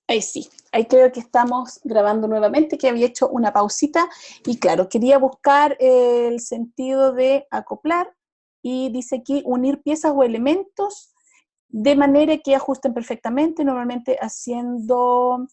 Ahí sí, ahí creo que estamos grabando nuevamente, que había hecho una pausita, y claro, quería buscar el sentido de acoplar, y dice aquí unir piezas o elementos de manera que ajusten perfectamente, normalmente haciendo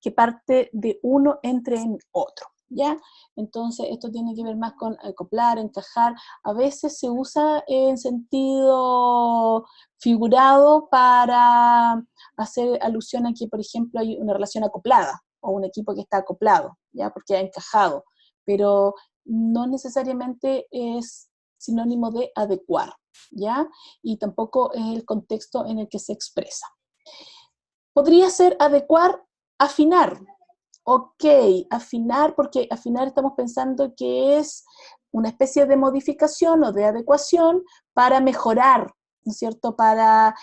que parte de uno entre en otro, ¿ya? Entonces esto tiene que ver más con acoplar, encajar. A veces se usa en sentido figurado para hacer alusión a que, por ejemplo, hay una relación acoplada, o un equipo que está acoplado, ¿ya? Porque ha encajado, pero no necesariamente es sinónimo de adecuar, ¿ya? Y tampoco es el contexto en el que se expresa. Podría ser adecuar, afinar. Ok, afinar, porque afinar estamos pensando que es una especie de modificación o de adecuación para mejorar, ¿no es cierto? Para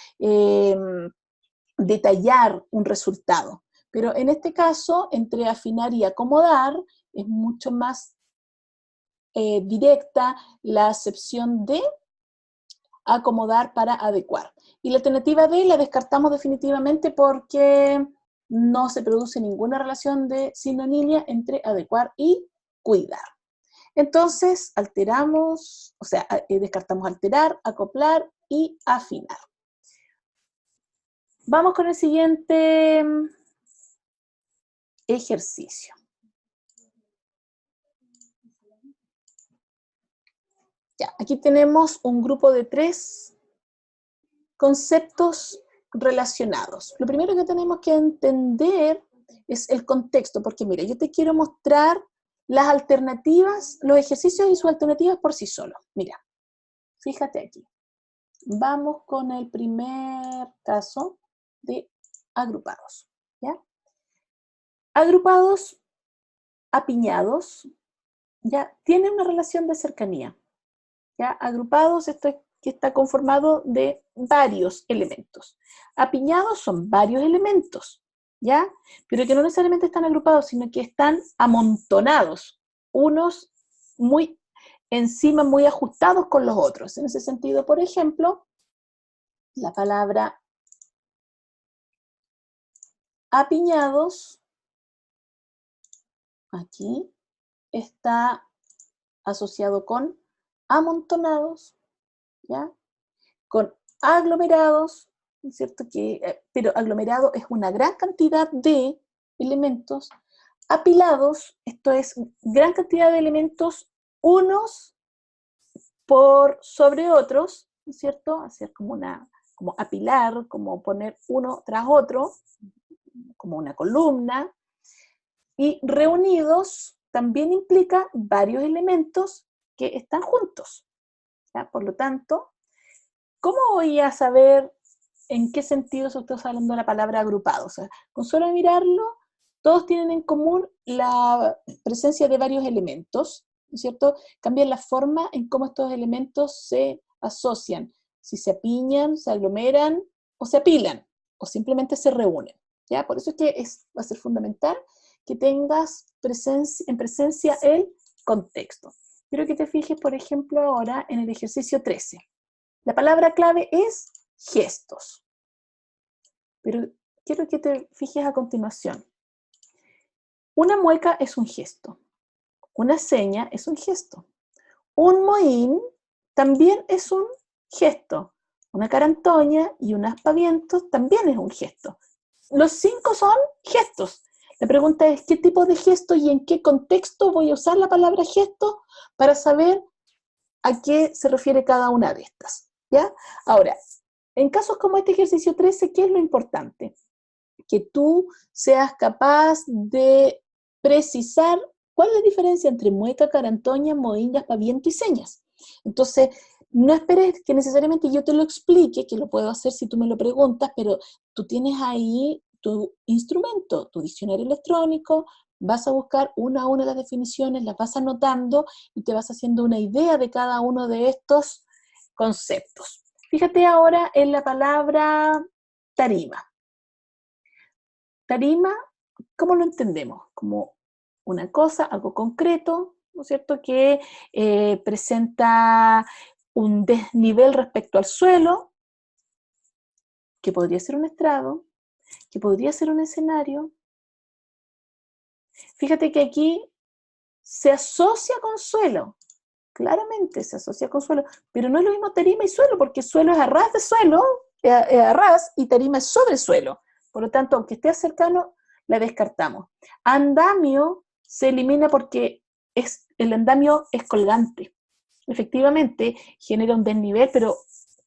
detallar un resultado. Pero en este caso, entre afinar y acomodar, es mucho más directa la acepción de acomodar para adecuar. Y la alternativa D la descartamos definitivamente porque no se produce ninguna relación de sinonimia entre adecuar y cuidar. Entonces, alteramos, o sea, descartamos alterar, acoplar y afinar. Vamos con el siguiente ejercicio. Ya, aquí tenemos un grupo de 3 conceptos relacionados. Lo primero que tenemos que entender es el contexto, porque mira, yo te quiero mostrar las alternativas, los ejercicios y sus alternativas por sí solos. Mira, fíjate aquí. Vamos con el primer caso de agrupados, ¿ya? Agrupados, apiñados, ¿ya? Tienen una relación de cercanía, ¿ya? Agrupados, esto es que está conformado de varios elementos. Apiñados son varios elementos, ¿ya? Pero que no necesariamente están agrupados, sino que están amontonados, unos muy encima, muy ajustados con los otros. En ese sentido, por ejemplo, la palabra apiñados, aquí, está asociado con amontonados, ¿ya? Con aglomerados, ¿no es cierto? Pero aglomerado es una gran cantidad de elementos apilados, esto es gran cantidad de elementos unos por sobre otros, ¿no es cierto? Hacer como apilar, como poner uno tras otro, como una columna, y reunidos también implica varios elementos que están juntos, ¿ya? Por lo tanto, ¿cómo voy a saber en qué sentido se está hablando la palabra agrupado? O sea, con solo mirarlo, todos tienen en común la presencia de varios elementos, ¿no es cierto? Cambian la forma en cómo estos elementos se asocian, si se apiñan, se aglomeran o se apilan, o simplemente se reúnen, ¿ya? Por eso es que va a ser fundamental que tengas en presencia el contexto. Quiero que te fijes, por ejemplo, ahora en el ejercicio 13. La palabra clave es gestos. Pero quiero que te fijes a continuación. Una mueca es un gesto. Una seña es un gesto. Un mohín también es un gesto. Una carantoña y un aspavientos también es un gesto. Los 5 son gestos. La pregunta es, ¿qué tipo de gesto y en qué contexto voy a usar la palabra gesto para saber a qué se refiere cada una de estas? ¿Ya? Ahora, en casos como este ejercicio 13, ¿qué es lo importante? Que tú seas capaz de precisar cuál es la diferencia entre mueca, carantoña, mohín, aspaviento y señas. Entonces, no esperes que necesariamente yo te lo explique, que lo puedo hacer si tú me lo preguntas, pero tú tienes ahí tu instrumento, tu diccionario electrónico, vas a buscar una a una las definiciones, las vas anotando y te vas haciendo una idea de cada uno de estos conceptos. Fíjate ahora en la palabra tarima. Tarima, ¿cómo lo entendemos? Como una cosa, algo concreto, ¿no es cierto?, que presenta un desnivel respecto al suelo, que podría ser un estrado, que podría ser un escenario. Fíjate que aquí se asocia con suelo, claramente se asocia con suelo, pero no es lo mismo tarima y suelo, porque suelo es a ras de suelo, a ras, y tarima es sobre suelo. Por lo tanto, aunque esté cercano, la descartamos. Andamio se elimina porque el andamio es colgante. Efectivamente, genera un desnivel, pero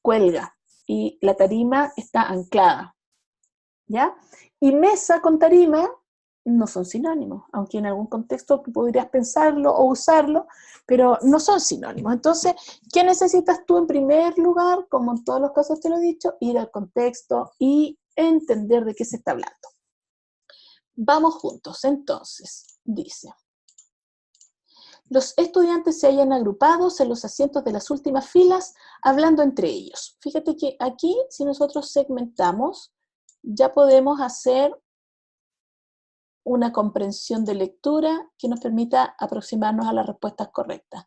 cuelga, y la tarima está anclada, ¿ya? Y mesa con tarima no son sinónimos, aunque en algún contexto podrías pensarlo o usarlo, pero no son sinónimos. Entonces, ¿qué necesitas tú en primer lugar? Como en todos los casos te lo he dicho, ir al contexto y entender de qué se está hablando. Vamos juntos, entonces, dice: los estudiantes se hallan agrupados en los asientos de las últimas filas, hablando entre ellos. Fíjate que aquí, si nosotros segmentamos, ya podemos hacer una comprensión de lectura que nos permita aproximarnos a las respuestas correctas.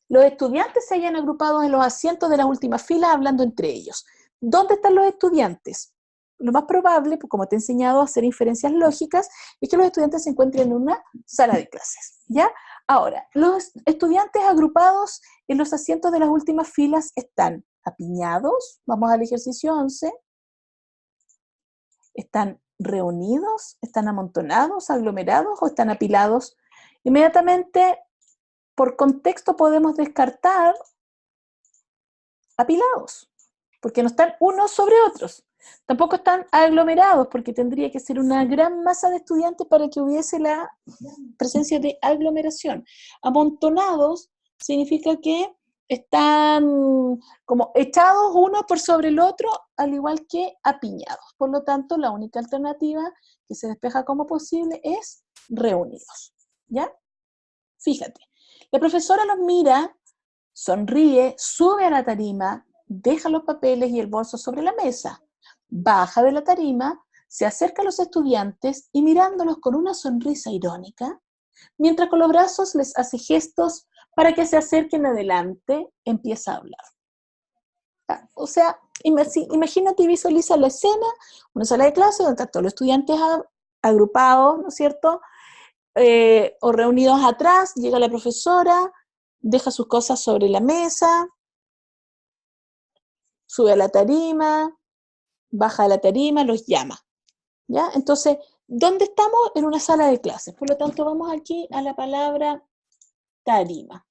Los estudiantes se hallan agrupados en los asientos de las últimas filas, hablando entre ellos. ¿Dónde están los estudiantes? Lo más probable, como te he enseñado a hacer inferencias lógicas, es que los estudiantes se encuentren en una sala de clases, ¿ya? Ahora, los estudiantes agrupados en los asientos de las últimas filas están apiñados, vamos al ejercicio 11, están reunidos, están amontonados, aglomerados o están apilados. Inmediatamente, por contexto, podemos descartar apilados, porque no están unos sobre otros. Tampoco están aglomerados, porque tendría que ser una gran masa de estudiantes para que hubiese la presencia de aglomeración. Amontonados significa que están como echados uno por sobre el otro, al igual que apiñados. Por lo tanto, la única alternativa que se despeja como posible es reunidos, ¿ya? Fíjate, la profesora los mira, sonríe, sube a la tarima, deja los papeles y el bolso sobre la mesa, baja de la tarima, se acerca a los estudiantes y mirándolos con una sonrisa irónica, mientras con los brazos les hace gestos para que se acerquen adelante, empieza a hablar. O sea, imagínate y visualiza la escena, una sala de clase donde están todos los estudiantes agrupados, ¿no es cierto?, o reunidos atrás, llega la profesora, deja sus cosas sobre la mesa, sube a la tarima, baja a la tarima, los llama, ¿ya? Entonces, ¿dónde estamos? En una sala de clases. Por lo tanto, vamos aquí a la palabra tarima,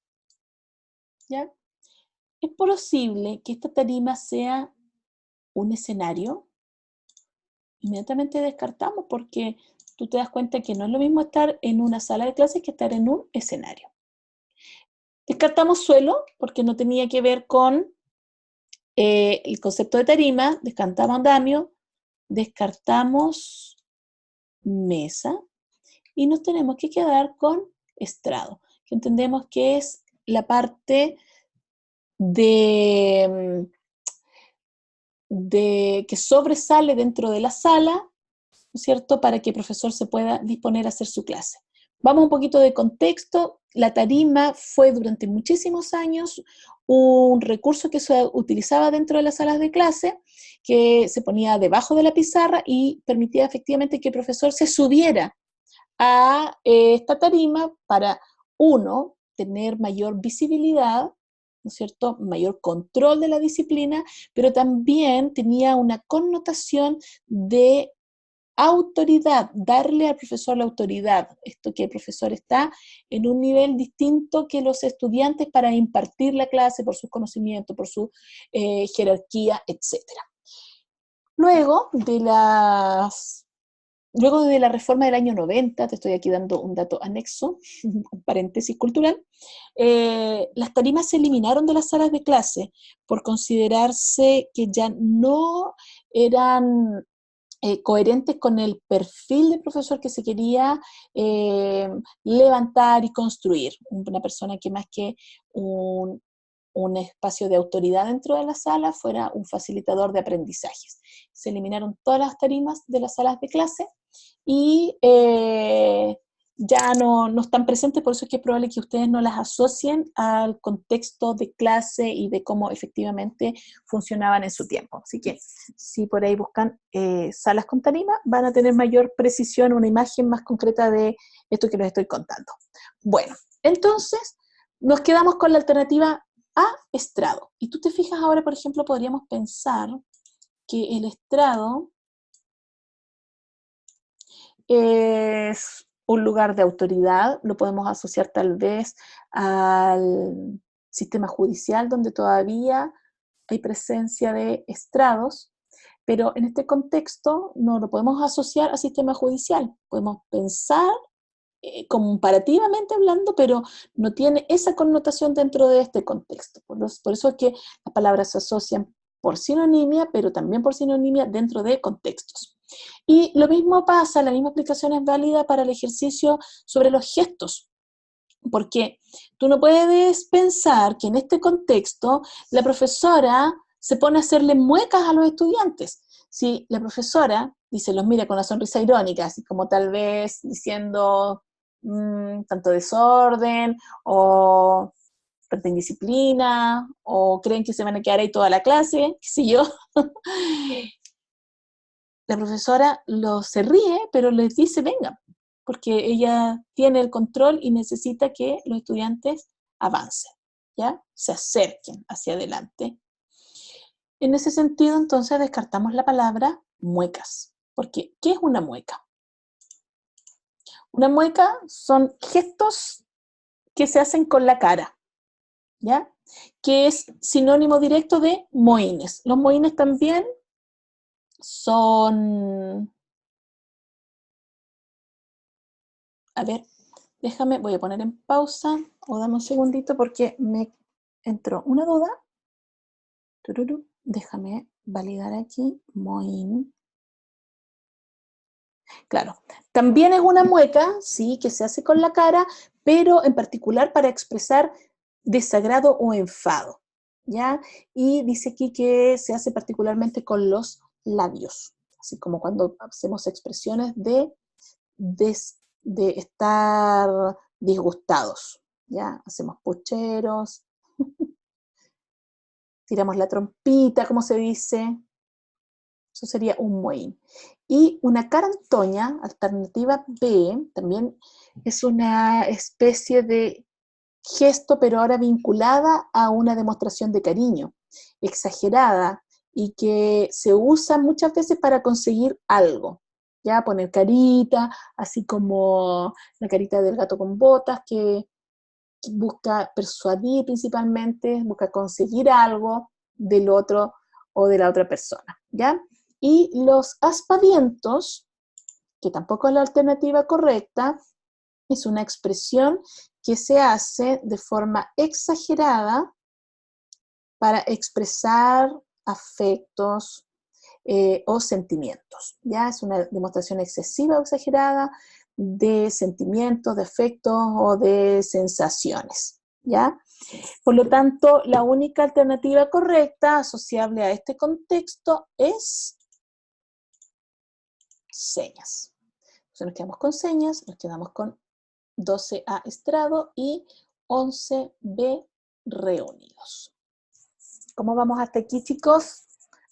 ¿ya? ¿Es posible que esta tarima sea un escenario? Inmediatamente descartamos, porque tú te das cuenta que no es lo mismo estar en una sala de clases que estar en un escenario. Descartamos suelo, porque no tenía que ver con el concepto de tarima. Descartamos andamio, descartamos mesa, y nos tenemos que quedar con estrado, que entendemos que es la parte de que sobresale dentro de la sala, ¿no es cierto?, para que el profesor se pueda disponer a hacer su clase. Vamos un poquito de contexto. La tarima fue durante muchísimos años un recurso que se utilizaba dentro de las salas de clase, que se ponía debajo de la pizarra y permitía efectivamente que el profesor se subiera a esta tarima para, uno, tener mayor visibilidad, ¿no es cierto?, mayor control de la disciplina, pero también tenía una connotación de autoridad, darle al profesor la autoridad, esto que el profesor está en un nivel distinto que los estudiantes para impartir la clase por sus conocimientos, por su jerarquía, etc. Luego de la reforma del año 90, te estoy aquí dando un dato anexo, un paréntesis cultural, las tarimas se eliminaron de las salas de clase por considerarse que ya no eran coherentes con el perfil de profesor que se quería levantar y construir. Una persona que más que un espacio de autoridad dentro de la sala fuera un facilitador de aprendizajes. Se eliminaron todas las tarimas de las salas de clase y ya no están presentes, por eso es que es probable que ustedes no las asocien al contexto de clase y de cómo efectivamente funcionaban en su tiempo. Así que si por ahí buscan salas con tarima, van a tener mayor precisión, una imagen más concreta de esto que les estoy contando. Bueno, entonces nos quedamos con la alternativa A, estrado. Y tú te fijas ahora, por ejemplo, podríamos pensar que el estrado es un lugar de autoridad, lo podemos asociar tal vez al sistema judicial, donde todavía hay presencia de estrados, pero en este contexto no lo podemos asociar al sistema judicial. Podemos pensar comparativamente hablando, pero no tiene esa connotación dentro de este contexto. Por eso es que las palabras se asocian por sinonimia, pero también por sinonimia dentro de contextos. Y lo mismo pasa, la misma aplicación es válida para el ejercicio sobre los gestos, porque tú no puedes pensar que en este contexto la profesora se pone a hacerle muecas a los estudiantes. Si la profesora dice, los mira con una sonrisa irónica, así como tal vez diciendo tanto desorden o tanta indisciplina, o creen que se van a quedar ahí toda la clase, qué sé yo. La profesora se ríe, pero les dice, venga, porque ella tiene el control y necesita que los estudiantes avancen, ¿ya? Se acerquen hacia adelante. En ese sentido, entonces, descartamos la palabra muecas, porque ¿qué es una mueca? Una mueca son gestos que se hacen con la cara, ¿ya? Que es sinónimo directo de mohines. Los mohines también son... A ver, déjame, voy a poner en pausa o dame un segundito porque me entró una duda. Déjame validar aquí. Moin. Claro, también es una mueca, sí, que se hace con la cara, pero en particular para expresar desagrado o enfado, ¿ya? Y dice aquí que se hace particularmente con los labios, así como cuando hacemos expresiones de estar disgustados, ¿ya? Hacemos pucheros, tiramos la trompita, como se dice, eso sería un mohín. Y una carantoña, alternativa B, también es una especie de gesto, pero ahora vinculada a una demostración de cariño, exagerada, y que se usa muchas veces para conseguir algo. Ya poner carita, así como la carita del gato con botas, que busca persuadir principalmente, busca conseguir algo del otro o de la otra persona, ¿ya? Y los aspavientos, que tampoco es la alternativa correcta, es una expresión que se hace de forma exagerada para expresar afectos o sentimientos, ¿ya? Es una demostración excesiva o exagerada de sentimientos, de afectos o de sensaciones, ¿ya? Por lo tanto, la única alternativa correcta asociable a este contexto es señas. Entonces nos quedamos con señas, nos quedamos con 12A estrado y 11B reunidos. ¿Cómo vamos hasta aquí, chicos?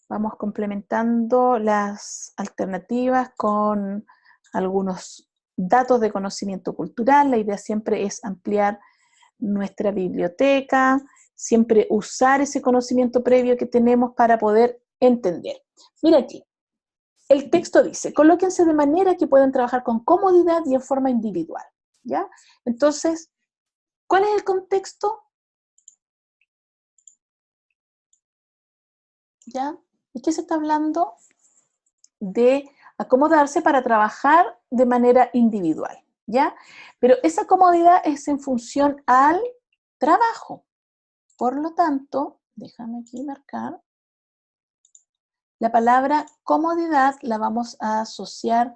Vamos complementando las alternativas con algunos datos de conocimiento cultural. La idea siempre es ampliar nuestra biblioteca, siempre usar ese conocimiento previo que tenemos para poder entender. Mira aquí, el texto dice, colóquense de manera que puedan trabajar con comodidad y en forma individual, ¿ya? Entonces, ¿cuál es el contexto? ¿Ya? ¿De qué se está hablando? De acomodarse para trabajar de manera individual, ¿ya? Pero esa comodidad es en función al trabajo. Por lo tanto, déjame aquí marcar, la palabra comodidad la vamos a asociar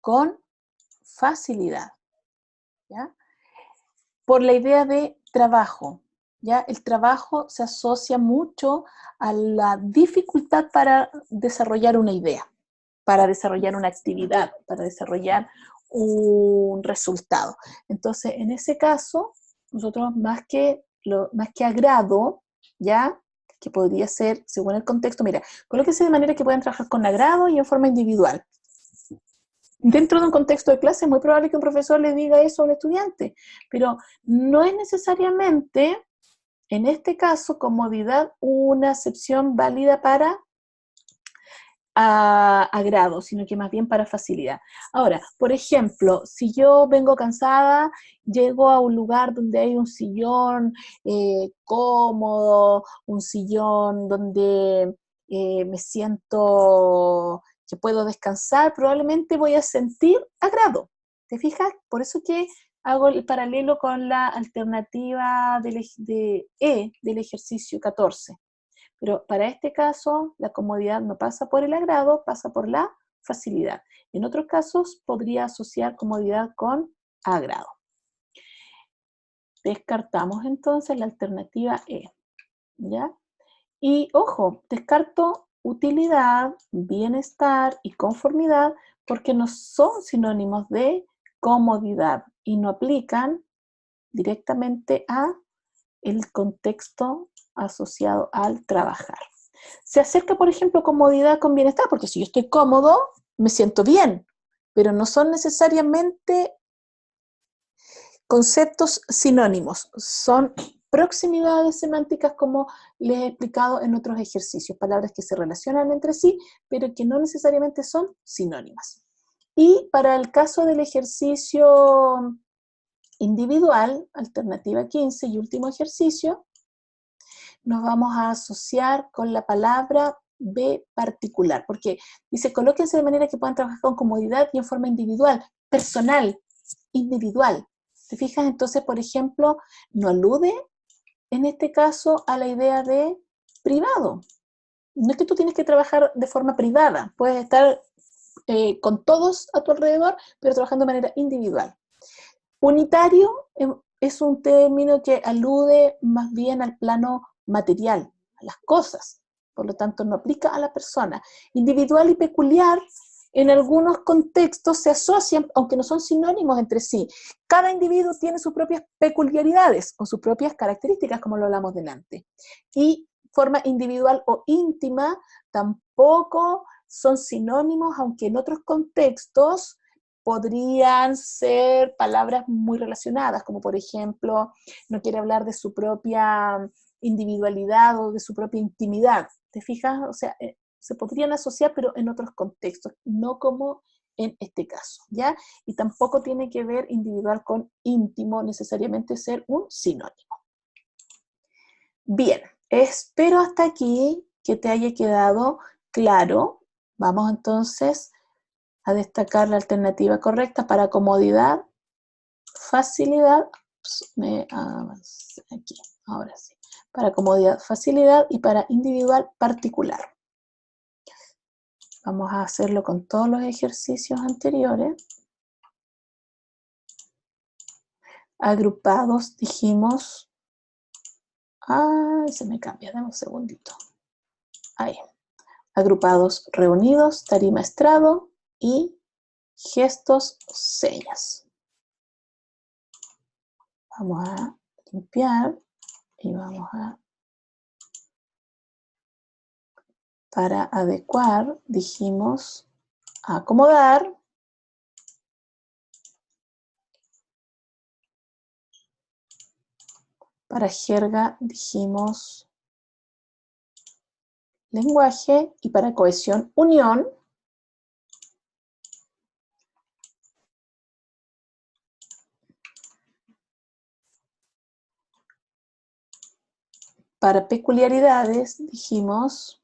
con facilidad, ¿ya? Por la idea de trabajo, ¿ya? El trabajo se asocia mucho a la dificultad para desarrollar una idea, para desarrollar una actividad, para desarrollar un resultado. Entonces, en ese caso, nosotros más que agrado, ¿ya? Que podría ser, según el contexto, mira, colóquese de manera que puedan trabajar con agrado y en forma individual. Dentro de un contexto de clase es muy probable que un profesor le diga eso a un estudiante, pero no es necesariamente, en este caso, comodidad una acepción válida para agrado, sino que más bien para facilidad. Ahora, por ejemplo, si yo vengo cansada, llego a un lugar donde hay un sillón cómodo, un sillón donde me siento que puedo descansar, probablemente voy a sentir agrado. ¿Te fijas? Por eso que hago el paralelo con la alternativa del ejercicio 14. Pero para este caso, la comodidad no pasa por el agrado, pasa por la facilidad. En otros casos, podría asociar comodidad con agrado. Descartamos entonces la alternativa E, ¿ya? Y ojo, descarto utilidad, bienestar y conformidad porque no son sinónimos de comodidad y no aplican directamente a el contexto asociado al trabajar. Se acerca, por ejemplo, comodidad con bienestar, porque si yo estoy cómodo, me siento bien, pero no son necesariamente conceptos sinónimos, son proximidades semánticas como les he explicado en otros ejercicios, palabras que se relacionan entre sí, pero que no necesariamente son sinónimas. Y para el caso del ejercicio individual, alternativa 15 y último ejercicio, nos vamos a asociar con la palabra B particular, porque dice, colóquense de manera que puedan trabajar con comodidad y en forma individual, personal, individual. ¿Te fijas? Entonces, por ejemplo, no alude en este caso a la idea de privado. No es que tú tienes que trabajar de forma privada, puedes estar con todos a tu alrededor, pero trabajando de manera individual. Unitario es un término que alude más bien al plano material, a las cosas, por lo tanto no aplica a la persona. Individual y peculiar en algunos contextos se asocian, aunque no son sinónimos entre sí. Cada individuo tiene sus propias peculiaridades o sus propias características, como lo hablamos delante. Y forma individual o íntima tampoco son sinónimos, aunque en otros contextos podrían ser palabras muy relacionadas, como por ejemplo, no quiere hablar de su propia individualidad o de su propia intimidad. ¿Te fijas? O sea, se podrían asociar, pero en otros contextos, no como en este caso, ¿ya? Y tampoco tiene que ver individual con íntimo, necesariamente ser un sinónimo. Bien, espero hasta aquí que te haya quedado claro. Vamos entonces a destacar la alternativa correcta para comodidad, facilidad, me avancé aquí, ahora sí, para comodidad, facilidad y para individual, particular. Vamos a hacerlo con todos los ejercicios anteriores. Agrupados, dijimos, ay, se me cambia, dame un segundito. Ahí, agrupados, reunidos, tarima, estrado y gestos, señas. Vamos a limpiar y vamos a, para adecuar, dijimos, acomodar, para jerga dijimos lenguaje y para cohesión, unión. Para peculiaridades dijimos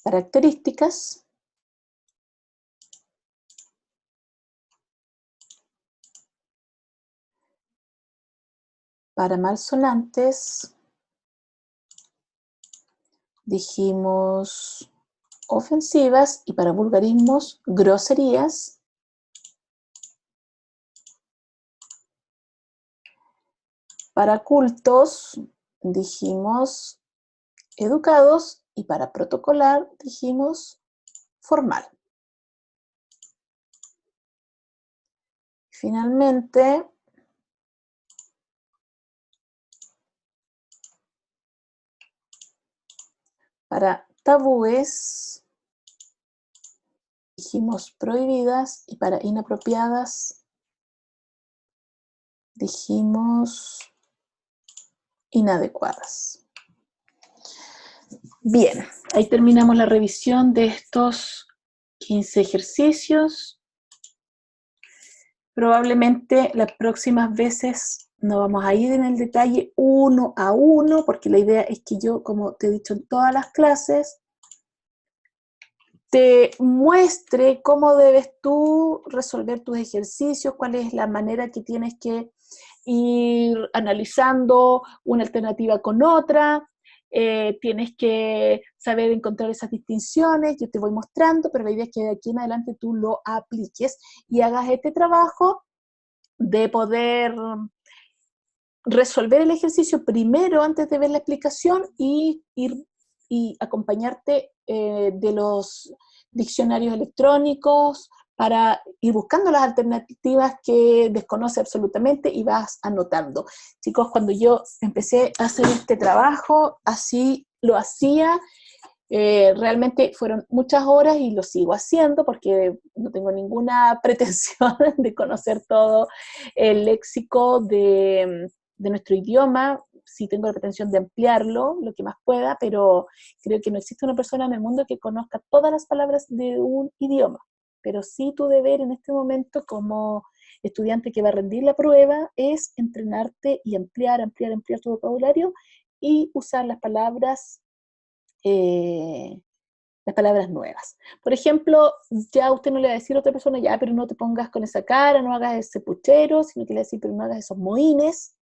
características. Para malsonantes dijimos ofensivas y para vulgarismos groserías. Para cultos dijimos educados y para protocolar dijimos formal. Finalmente, para tabúes, dijimos prohibidas, y para inapropiadas dijimos inadecuadas. Bien, ahí terminamos la revisión de estos 15 ejercicios. Probablemente las próximas veces no vamos a ir en el detalle uno a uno, porque la idea es que yo, como te he dicho en todas las clases, te muestre cómo debes tú resolver tus ejercicios, cuál es la manera que tienes que ir analizando una alternativa con otra, tienes que saber encontrar esas distinciones, yo te voy mostrando, pero la idea es que de aquí en adelante tú lo apliques y hagas este trabajo de poder resolver el ejercicio primero antes de ver la explicación y acompañarte de los diccionarios electrónicos para ir buscando las alternativas que desconoce absolutamente y vas anotando. Chicos, cuando yo empecé a hacer este trabajo, así lo hacía. Realmente fueron muchas horas y lo sigo haciendo porque no tengo ninguna pretensión de conocer todo el léxico de nuestro idioma. Sí tengo la pretensión de ampliarlo lo que más pueda, pero creo que no existe una persona en el mundo que conozca todas las palabras de un idioma. Pero sí tu deber en este momento como estudiante que va a rendir la prueba es entrenarte y ampliar tu vocabulario y usar las palabras nuevas. Por ejemplo, ya usted no le va a decir a otra persona, ya, pero no te pongas con esa cara, no hagas ese puchero, sino que le va a decir, pero no hagas esos mohines,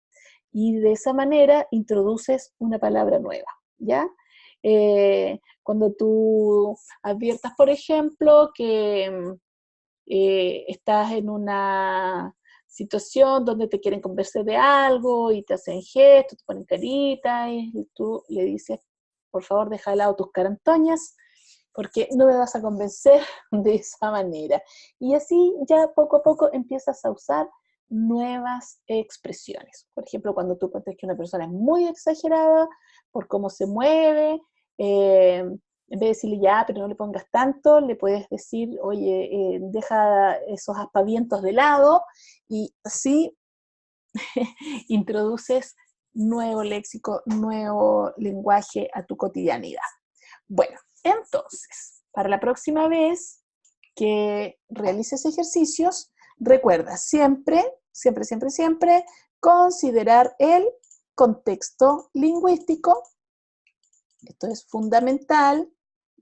y de esa manera introduces una palabra nueva, ¿ya? Cuando tú adviertas, por ejemplo, que estás en una situación donde te quieren convencer de algo y te hacen gestos, te ponen carita y tú le dices, por favor, deja de lado tus carantoñas porque no me vas a convencer de esa manera. Y así ya poco a poco empiezas a usar nuevas expresiones. Por ejemplo, cuando tú cuentas que una persona es muy exagerada por cómo se mueve, en vez de decirle ya, pero no le pongas tanto, le puedes decir, oye, deja esos aspavientos de lado, y así introduces nuevo léxico, nuevo lenguaje a tu cotidianidad. Bueno, entonces, para la próxima vez que realices ejercicios, recuerda siempre, siempre, siempre, siempre considerar el contexto lingüístico. Esto es fundamental.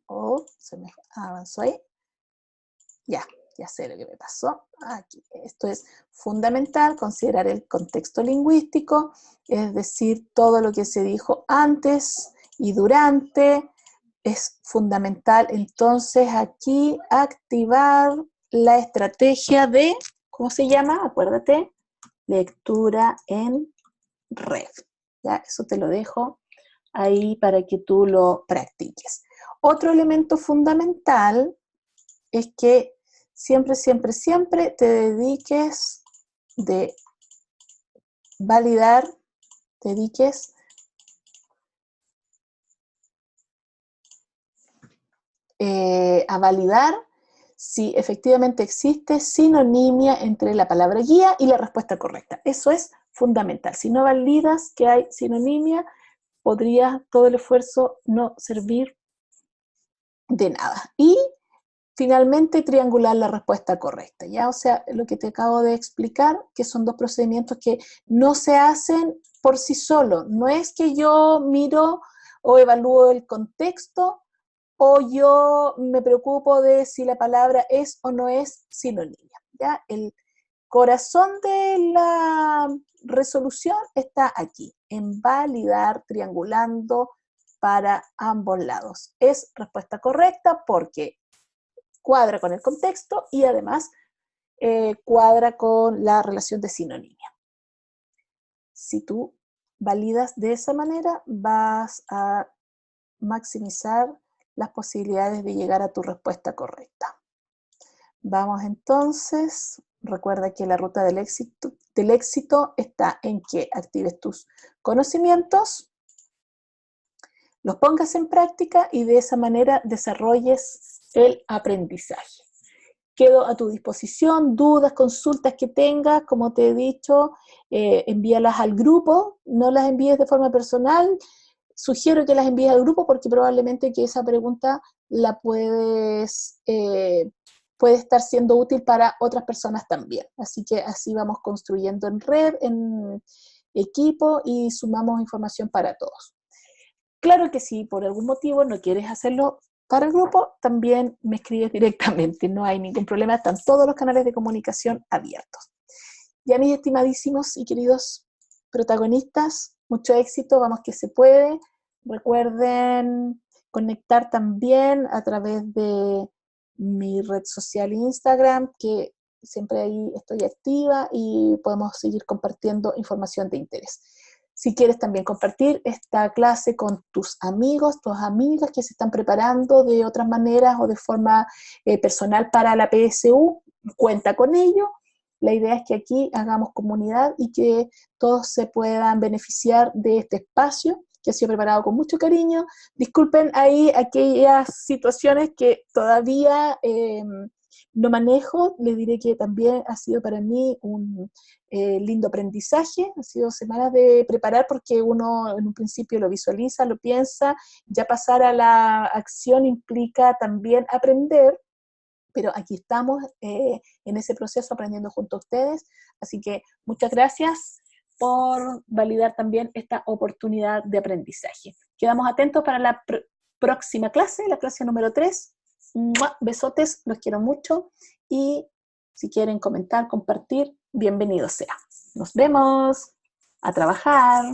Oh, se me avanzó ahí. Ya sé lo que me pasó. Aquí. Esto es fundamental, considerar el contexto lingüístico, es decir, todo lo que se dijo antes y durante. Es fundamental, entonces, aquí activar la estrategia de, ¿cómo se llama? Acuérdate, lectura en red. ¿Ya? Eso te lo dejo ahí para que tú lo practiques. Otro elemento fundamental es que siempre, siempre, siempre te dediques de validar, te dediques a validar si efectivamente existe sinonimia entre la palabra guía y la respuesta correcta. Eso es fundamental. Si no validas que hay sinonimia, podría todo el esfuerzo no servir de nada. Y finalmente triangular la respuesta correcta, ¿ya? O sea, lo que te acabo de explicar, que son dos procedimientos que no se hacen por sí solos. No es que yo miro o evalúo el contexto o yo me preocupo de si la palabra es o no es sinónima, ¿ya? El corazón de la resolución está aquí, en validar, triangulando para ambos lados. Es respuesta correcta porque cuadra con el contexto y además cuadra con la relación de sinonimia. Si tú validas de esa manera, vas a maximizar las posibilidades de llegar a tu respuesta correcta. Vamos entonces recuerda que la ruta del éxito está en que actives tus conocimientos, los pongas en práctica y de esa manera desarrolles el aprendizaje. Quedo a tu disposición, dudas, consultas que tengas, como te he dicho, envíalas al grupo, no las envíes de forma personal. Sugiero que las envíes al grupo porque probablemente que esa pregunta la puede estar siendo útil para otras personas también. Así que así vamos construyendo en red, en equipo y sumamos información para todos. Claro que si por algún motivo no quieres hacerlo para el grupo, también me escribes directamente, no hay ningún problema, están todos los canales de comunicación abiertos. Ya mis estimadísimos y queridos protagonistas, mucho éxito, vamos que se puede. Recuerden conectar también a través de mi red social Instagram, que siempre ahí estoy activa y podemos seguir compartiendo información de interés. Si quieres también compartir esta clase con tus amigos, tus amigas que se están preparando de otras maneras o de forma personal para la PSU, cuenta con ello. La idea es que aquí hagamos comunidad y que todos se puedan beneficiar de este espacio que ha sido preparado con mucho cariño. Disculpen ahí aquellas situaciones que todavía no manejo. Les diré que también ha sido para mí un lindo aprendizaje. Han sido semanas de preparar porque uno en un principio lo visualiza, lo piensa. Ya pasar a la acción implica también aprender. Pero aquí estamos en ese proceso aprendiendo junto a ustedes. Así que muchas gracias por validar también esta oportunidad de aprendizaje. Quedamos atentos para la próxima clase, la clase número 3. Besotes, los quiero mucho. Y si quieren comentar, compartir, bienvenido sea. Nos vemos. A trabajar.